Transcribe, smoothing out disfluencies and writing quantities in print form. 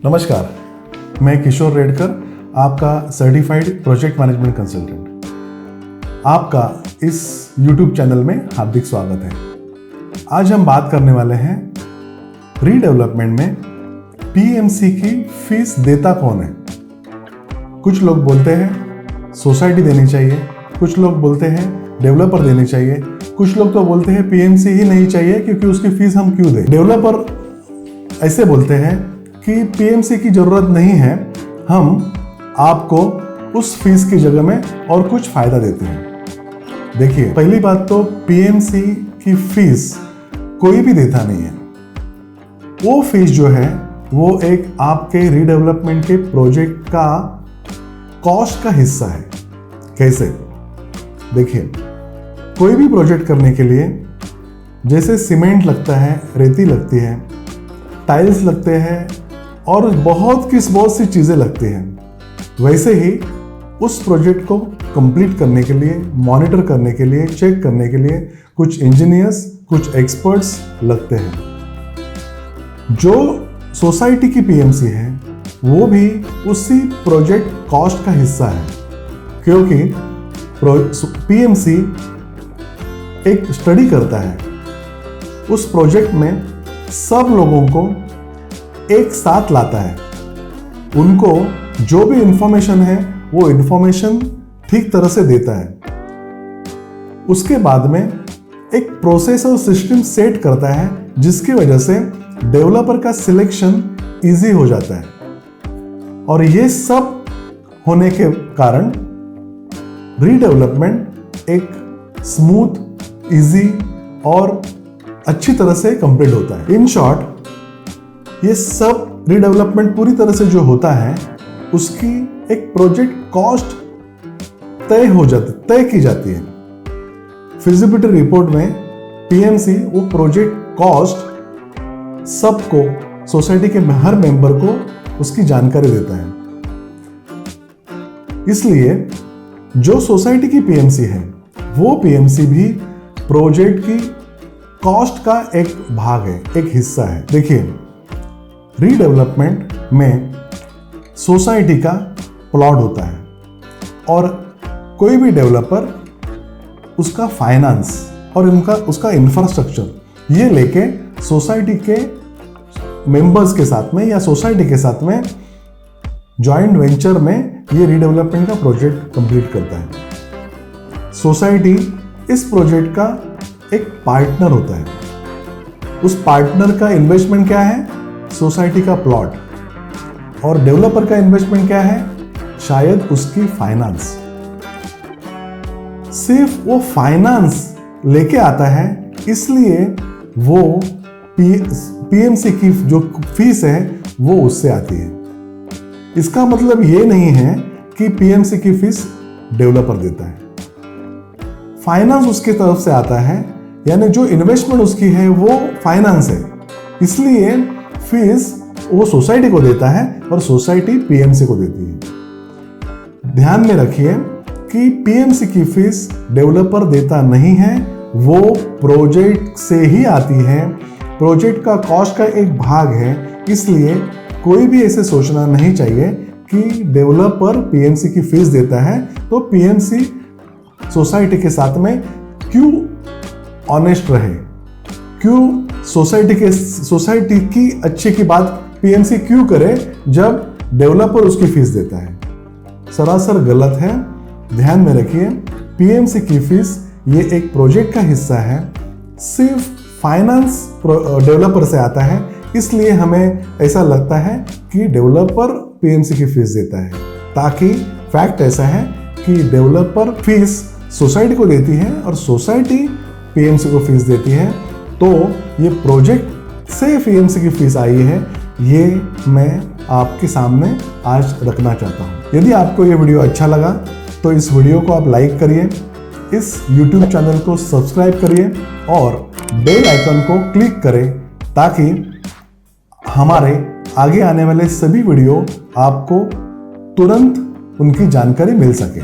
नमस्कार, मैं किशोर रेडकर, आपका सर्टिफाइड प्रोजेक्ट मैनेजमेंट कंसल्टेंट। आपका इस YouTube चैनल में हार्दिक स्वागत है। आज हम बात करने वाले हैं रीडेवलपमेंट में PMC की फीस देता कौन है। कुछ लोग बोलते हैं सोसाइटी देनी चाहिए, कुछ लोग बोलते हैं डेवलपर देनी चाहिए, कुछ लोग तो बोलते हैं PMC ही नहीं चाहिए क्योंकि उसकी फीस हम क्यों दें। डेवलपर ऐसे बोलते हैं कि PMC की ज़रूरत नहीं है, हम आपको उस फीस की जगह में और कुछ फ़ायदा देते हैं। देखिए, पहली बात तो PMC की फीस कोई भी देता नहीं है। वो फीस जो है वो एक आपके रीडेवलपमेंट के प्रोजेक्ट का कॉस्ट का हिस्सा है। कैसे? देखिए, कोई भी प्रोजेक्ट करने के लिए जैसे सीमेंट लगता है, रेती लगती है, टाइल्स लगते हैं और बहुत सी चीज़ें लगती हैं, वैसे ही उस प्रोजेक्ट को कंप्लीट करने के लिए, मॉनिटर करने के लिए, चेक करने के लिए कुछ इंजीनियर्स, कुछ एक्सपर्ट्स लगते हैं। जो सोसाइटी की PMC है वो भी उसी प्रोजेक्ट कॉस्ट का हिस्सा है, क्योंकि PMC एक स्टडी करता है। उस प्रोजेक्ट में सब लोगों को एक साथ लाता है, उनको जो भी इंफॉर्मेशन है वो इंफॉर्मेशन ठीक तरह से देता है। उसके बाद में एक प्रोसेस और सिस्टम सेट करता है जिसकी वजह से डेवलपर का सिलेक्शन इजी हो जाता है। और ये सब होने के कारण रीडेवलपमेंट एक स्मूथ, इजी और अच्छी तरह से कंप्लीट होता है। इन शॉर्ट, ये सब रीडेवलपमेंट पूरी तरह से जो होता है उसकी एक प्रोजेक्ट कॉस्ट तय की जाती है। फिजिबिलिटी रिपोर्ट में PMC वो प्रोजेक्ट कॉस्ट सबको, सोसाइटी के हर मेंबर को उसकी जानकारी देता है। इसलिए जो सोसाइटी की PMC है वो PMC भी प्रोजेक्ट की कॉस्ट का एक भाग है, एक हिस्सा है। देखिए, रीडेवलपमेंट में सोसाइटी का प्लॉट होता है और कोई भी डेवलपर उसका फाइनेंस और उसका इंफ्रास्ट्रक्चर ये लेके सोसाइटी के मेंबर्स के साथ में या सोसाइटी के साथ में जॉइंट वेंचर में ये रीडेवलपमेंट का प्रोजेक्ट कंप्लीट करता है। सोसाइटी इस प्रोजेक्ट का एक पार्टनर होता है। उस पार्टनर का इन्वेस्टमेंट क्या है? सोसाइटी का प्लॉट। और डेवलपर का इन्वेस्टमेंट क्या है? शायद उसकी फाइनेंस। सिर्फ वो फाइनेंस लेके आता है, इसलिए वो PMC की जो फीस है वो उससे आती है। इसका मतलब ये नहीं है कि PMC की फीस डेवलपर देता है। फाइनेंस उसकी तरफ से आता है, यानी जो इन्वेस्टमेंट उसकी है वो फाइनेंस है, इसलिए फीस वो सोसाइटी को देता है और सोसाइटी PMC को देती है। ध्यान में रखिए कि PMC की फीस डेवलपर देता नहीं है, वो प्रोजेक्ट से ही आती है, प्रोजेक्ट का कॉस्ट का एक भाग है। इसलिए कोई भी ऐसे सोचना नहीं चाहिए कि डेवलपर PMC की फीस देता है तो PMC सोसाइटी के साथ में क्यों ऑनेस्ट रहे, क्यों सोसाइटी की अच्छे की बात PMC क्यों करे जब डेवलपर उसकी फीस देता है। सरासर गलत है। ध्यान में रखिए, PMC की फीस ये एक प्रोजेक्ट का हिस्सा है, सिर्फ फाइनेंस डेवलपर से आता है, इसलिए हमें ऐसा लगता है कि डेवलपर PMC की फीस देता है, ताकि फैक्ट ऐसा है कि डेवलपर फीस सोसाइटी को देती है और सोसाइटी PMC को फीस देती है। तो ये प्रोजेक्ट से PMC की फीस आई है, ये मैं आपके सामने आज रखना चाहता हूँ। यदि आपको ये वीडियो अच्छा लगा तो इस वीडियो को आप लाइक करिए, इस YouTube चैनल को सब्सक्राइब करिए और बेल आइकन को क्लिक करें ताकि हमारे आगे आने वाले सभी वीडियो आपको तुरंत उनकी जानकारी मिल सके।